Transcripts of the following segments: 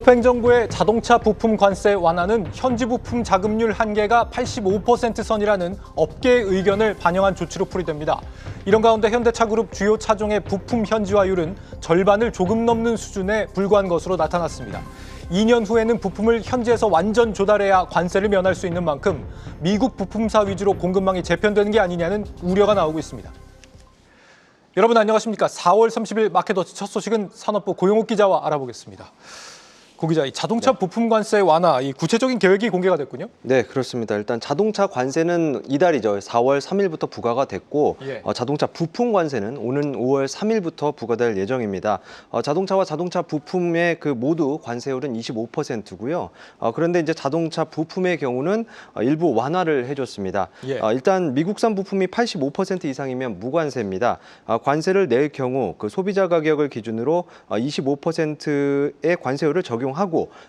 행정부의 자동차 부품 관세 완화는 현지 부품 자급률 한계가 85% 선이라는 업계의 의견을 반영한 조치로 풀이됩니다. 이런 가운데 현대차그룹 주요 차종의 부품 현지화율은 절반을 조금 넘는 수준에 불과한 것으로 나타났습니다. 2년 후에는 부품을 현지에서 완전 조달해야 관세를 면할 수 있는 만큼 미국 부품사 위주로 공급망이 재편되는 게 아니냐는 우려가 나오고 있습니다. 여러분 안녕하십니까? 4월 30일 마켓워치 첫 소식은 산업부 고용욱 기자와 알아보겠습니다. 고 기자, 이 자동차 부품 관세 완화, 이 구체적인 계획이 공개가 됐군요. 네, 그렇습니다. 일단 자동차 관세는 이달이죠. 4월 3일부터 부과가 됐고 자동차 부품 관세는 오는 5월 3일부터 부과될 예정입니다. 자동차와 자동차 부품의 그 모두 관세율은 25%고요. 그런데 이제 자동차 부품의 경우는 일부 완화를 해줬습니다. 일단 미국산 부품이 85% 이상이면 무관세입니다. 관세를 낼 경우 그 소비자 가격을 기준으로 25%의 관세율을 적용하고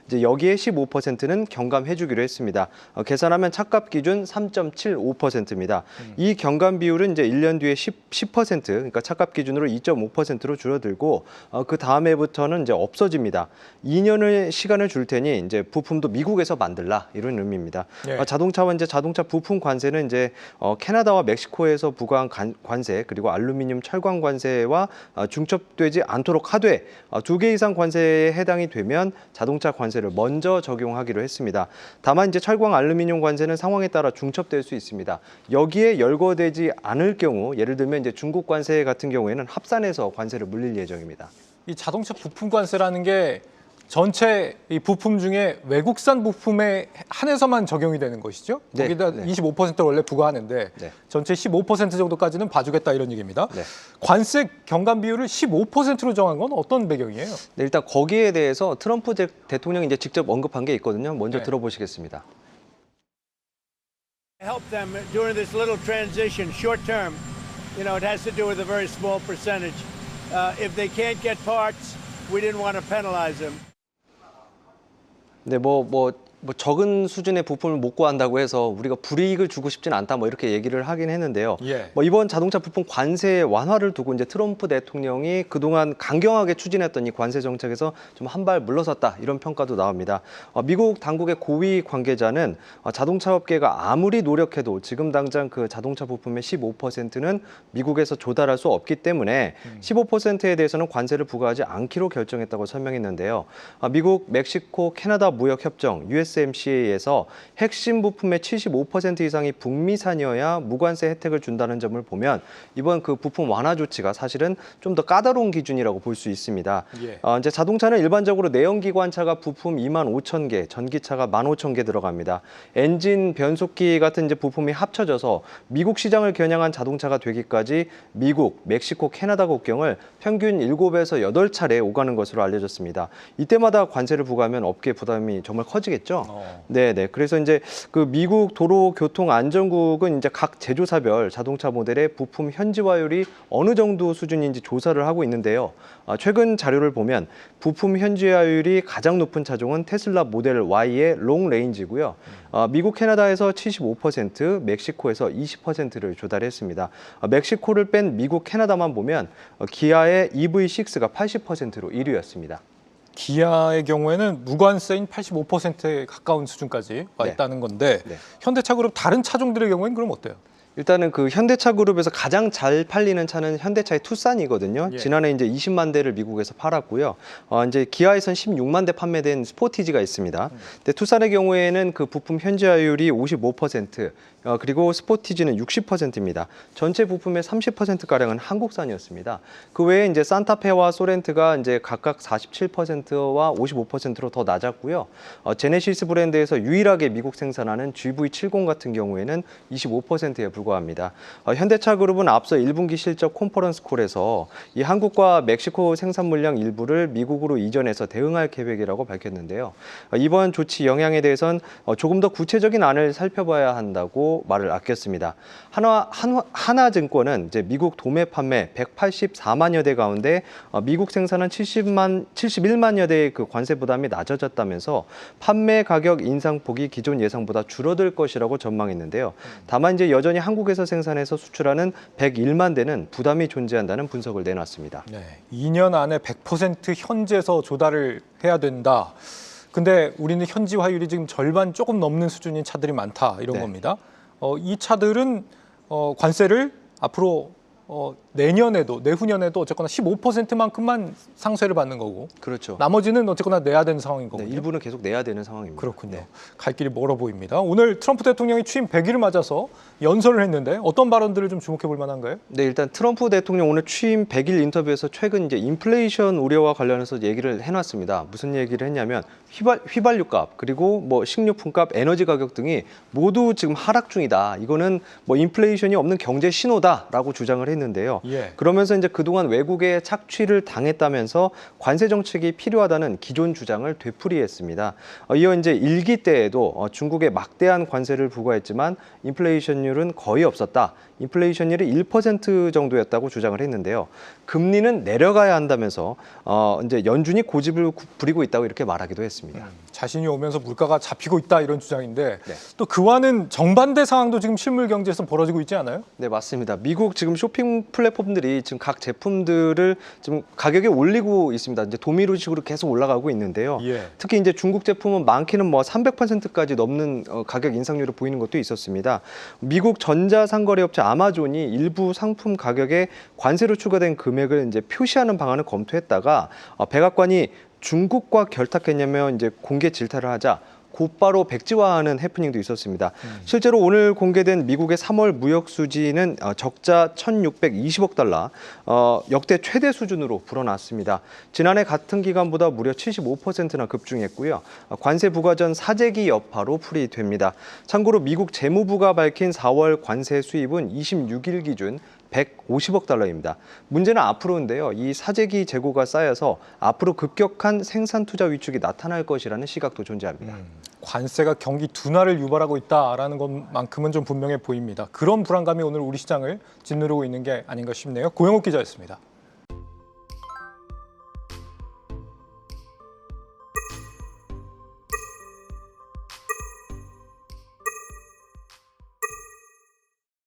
이제 여기에 15%는 경감해주기로 했습니다. 계산하면 착값 기준 3.75%입니다. 이 경감 비율은 이제 1년 뒤에 10%, 그러니까 착값 기준으로 2.5%로 줄어들고 그 다음 해부터는 이제 없어집니다. 2년의 시간을 줄 테니 이제 부품도 미국에서 만들라 이런 의미입니다. 자동차와 이제 자동차 부품 관세는 이제 캐나다와 멕시코에서 부과한 관세 그리고 알루미늄 철광 관세와 중첩되지 않도록 하되 2개 이상 관세에 해당이 되면 자동차 관세를 먼저 적용하기로 했습니다. 다만 이제 철광 알루미늄 관세는 상황에 따라 중첩될 수 있습니다. 여기에 열거되지 않을 경우 예를 들면 이제 중국 관세 같은 경우에는 합산해서 관세를 물릴 예정입니다. 이 자동차 부품 관세라는 게 전체 이 부품 중에 외국산 부품에 한해서만 적용이 되는 것이죠? 거기다 25%를 원래 부과하는데 전체 15% 정도까지는 봐주겠다 이런 얘기입니다. 관세 경감 비율을 15%로 정한 건 어떤 배경이에요? 네, 일단 거기에 대해서 트럼프 대통령이 이제 직접 언급한 게 있거든요. 먼저 들어보시겠습니다. Help them during this little transition, short term. You know, it has to do with a very small percentage. If they can't get parts, we didn't want to penalize them. 네, 적은 수준의 부품을 못 구한다고 해서 우리가 불이익을 주고 싶진 않다 이렇게 얘기를 하긴 했는데요. 이번 자동차 부품 관세 완화를 두고 이제 트럼프 대통령이 그동안 강경하게 추진했던 이 관세 정책에서 좀 한 발 물러섰다 이런 평가도 나옵니다. 미국 당국의 고위 관계자는 자동차 업계가 아무리 노력해도 지금 당장 그 자동차 부품의 15%는 미국에서 조달할 수 없기 때문에 15%에 대해서는 관세를 부과하지 않기로 결정했다고 설명했는데요. 미국, 멕시코, 캐나다 무역협정, USMCA에서 핵심 부품의 75% 이상이 북미산이어야 무관세 혜택을 준다는 점을 보면 이번 그 부품 완화 조치가 사실은 좀 더 까다로운 기준이라고 볼 수 있습니다. 이제 자동차는 일반적으로 내연기관차가 부품 25,000개, 전기차가 15,000개 들어갑니다. 엔진, 변속기 같은 이제 부품이 합쳐져서 미국 시장을 겨냥한 자동차가 되기까지 미국, 멕시코, 캐나다 국경을 평균 7에서 8차례 오가는 것으로 알려졌습니다. 이때마다 관세를 부과하면 업계 부담이 정말 커지겠죠. 네네. 그래서 이제 그 미국 도로교통안전국은 이제 각 제조사별 자동차 모델의 부품 현지화율이 어느 정도 수준인지 조사를 하고 있는데요. 최근 자료를 보면 부품 현지화율이 가장 높은 차종은 테슬라 모델 Y의 롱레인지고요. 미국, 캐나다에서 75%, 멕시코에서 20%를 조달했습니다. 멕시코를 뺀 미국, 캐나다만 보면 기아의 EV6가 80%로 1위였습니다. 기아의 경우에는 무관세인 85%에 가까운 수준까지 와 있다는 건데 현대차그룹 다른 차종들의 경우에는 그럼 어때요? 일단은 그 현대차 그룹에서 가장 잘 팔리는 차는 현대차의 투싼이거든요. 지난해 이제 20만 대를 미국에서 팔았고요. 이제 기아에선 16만 대 판매된 스포티지가 있습니다. 근데 투싼의 경우에는 그 부품 현지화율이 55%, 그리고 스포티지는 60%입니다. 전체 부품의 30%가량은 한국산이었습니다. 그 외에 이제 산타페와 소렌트가 이제 각각 47%와 55%로 더 낮았고요. 제네시스 브랜드에서 유일하게 미국 생산하는 GV70 같은 경우에는 25%에 불과합니다. 현대차 그룹은 앞서 1분기 실적 컨퍼런스 콜에서 이 한국과 멕시코 생산 물량 일부를 미국으로 이전해서 대응할 계획이라고 밝혔는데요. 이번 조치 영향에 대해선 조금 더 구체적인 안을 살펴봐야 한다고 말을 아꼈습니다. 하나증권은 이제 미국 도매 판매 184만여 대 가운데 미국 생산은 71만여 대의 그 관세 부담이 낮아졌다면서 판매 가격 인상폭이 기존 예상보다 줄어들 것이라고 전망했는데요. 다만 이제 여전히 한국에서 생산해서 수출하는 101만 대는 부담이 존재한다는 분석을 내놨습니다. 2년 안에 100% 현지에서 조달을 해야 된다. 근데 우리는 현지화율이 지금 절반 조금 넘는 수준인 차들이 많다 이런 네. 겁니다. 이 차들은 관세를 앞으로 내년에도 내후년에도 어쨌거나 15%만큼만 상세를 받는 거고 그렇죠. 나머지는 어쨌거나 내야 되는 상황인 네, 거군요. 일부는 계속 내야 되는 상황입니다. 그렇군요. 네. 갈 길이 멀어 보입니다. 오늘 트럼프 대통령이 취임 100일을 맞아서 연설을 했는데 어떤 발언들을 좀 주목해 볼 만한가요? 네, 일단 트럼프 대통령 오늘 취임 100일 인터뷰에서 최근 이제 인플레이션 우려와 관련해서 얘기를 해놨습니다. 무슨 얘기를 했냐면 휘발유값 그리고 뭐 식료품값, 에너지 가격 등이 모두 지금 하락 중이다. 이거는 뭐 인플레이션이 없는 경제 신호다라고 주장을 했는데요. 예. 그러면서 이제 그동안 외국에 착취를 당했다면서 관세 정책이 필요하다는 기존 주장을 되풀이했습니다. 이어 이제 일기 때에도 중국에 막대한 관세를 부과했지만 인플레이션율은 거의 없었다. 인플레이션율이 1% 정도였다고 주장을 했는데요. 금리는 내려가야 한다면서 이제 연준이 고집을 부리고 있다고 이렇게 말하기도 했습니다. 자신이 오면서 물가가 잡히고 있다 이런 주장인데 네. 또 그와는 정반대 상황도 지금 실물 경제에서 벌어지고 있지 않아요? 네, 맞습니다. 미국 지금 쇼핑 플랫폼들이 지금 각 제품들을 지금 가격에 올리고 있습니다. 이제 도미노식으로 계속 올라가고 있는데요. 예. 특히 이제 중국 제품은 많게는 뭐 300%까지 넘는 가격 인상률을 보이는 것도 있었습니다. 미국 전자상거래 업체 아마존이 일부 상품 가격에 관세로 추가된 금액을 이제 표시하는 방안을 검토했다가 백악관이 중국과 결탁했냐면 이제 공개 질타를 하자 곧바로 백지화하는 해프닝도 있었습니다. 실제로 오늘 공개된 미국의 3월 무역 수지는 적자 1,620억 달러, 역대 최대 수준으로 불어났습니다. 지난해 같은 기간보다 무려 75%나 급증했고요. 관세 부과 전 사재기 여파로 풀이됩니다. 참고로 미국 재무부가 밝힌 4월 관세 수입은 26일 기준 150억 달러입니다. 문제는 앞으로인데요. 이 사재기 재고가 쌓여서 앞으로 급격한 생산 투자 위축이 나타날 것이라는 시각도 존재합니다. 관세가 경기 둔화를 유발하고 있다라는 것만큼은 좀 분명해 보입니다. 그런 불안감이 오늘 우리 시장을 짓누르고 있는 게 아닌가 싶네요. 고영욱 기자였습니다.